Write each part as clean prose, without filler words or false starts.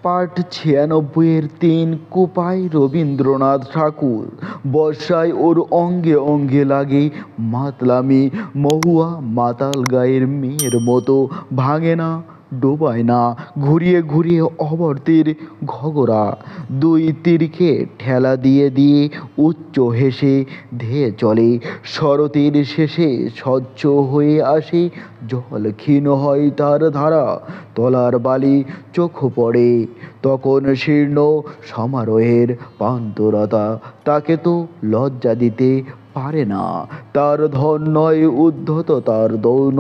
পাঠ ৯৬-৩ কোপায় রবীন্দ্রনাথ ঠাকুর। বর্ষায় ওর অঙ্গে অঙ্গে লাগে মাতলামি, মহুয়া মাতাল গায়ের মেয়ের মতো ভাঙে না, ডোবায় না, ঘুরিয়ে ঘুরিয়ে অবর্তের ঘগরা। দুই তীরকে ঠেলা দিয়ে দিয়ে উচ্চ হেসে ধেয়ে চলে। শরতের শেষে স্বচ্ছ হয়ে আসে জল, ক্ষীণ হয় তার ধারা, তলার বালি চোখ পড়ে। তখন শীর্ণ সমারোহের পান্তরতা তাকে তো লজ্জা দিতে পারে না। তার ধন নয় উদ্ধত, তার দৌন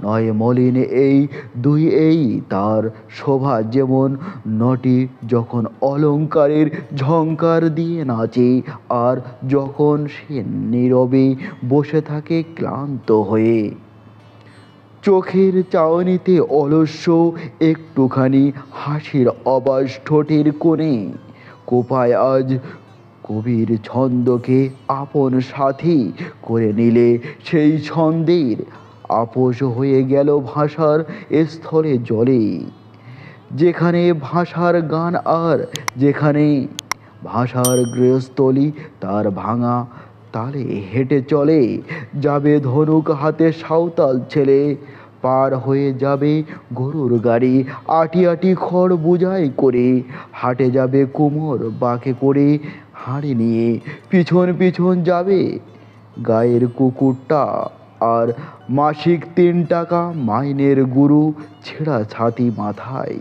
নয় মলিন, এই দুই এই তার শোভা। যেমন নটি যখন অলংকারের ঝংকার দিয়ে নাচে, আর যখন সে নীরবে বসে থাকে ক্লান্ত হয়ে। চোখের চাউনিতে অলস্য একটুখানি হাসির আভাস ঠোঁটের কোণে। কোপায় আজ কবির ছন্দকে আপন সাথী করে নিলে সেই ছন্দের আপোষ হয়ে গেল ভাষার স্থলে জলে। যেখানে ভাষার গান আর যেখানে ভাষার গৃহস্থলী, তার ভাঙা তালে হেঁটে চলে যাবে ধনুক হাতে সাঁওতাল ছেলে। পার হয়ে যাবে গরুর গাড়ি আটি আটি খড় বোঝাই করে, হাটে যাবে কুমোর বাঁকে করে হাঁড়ি নিয়ে, পিছন পিছন যাবে গায়ের কুকুরটা, আর মাসিক ৩ টাকা মাইনের গুরু ছেঁড়া ছাতি মাথায়।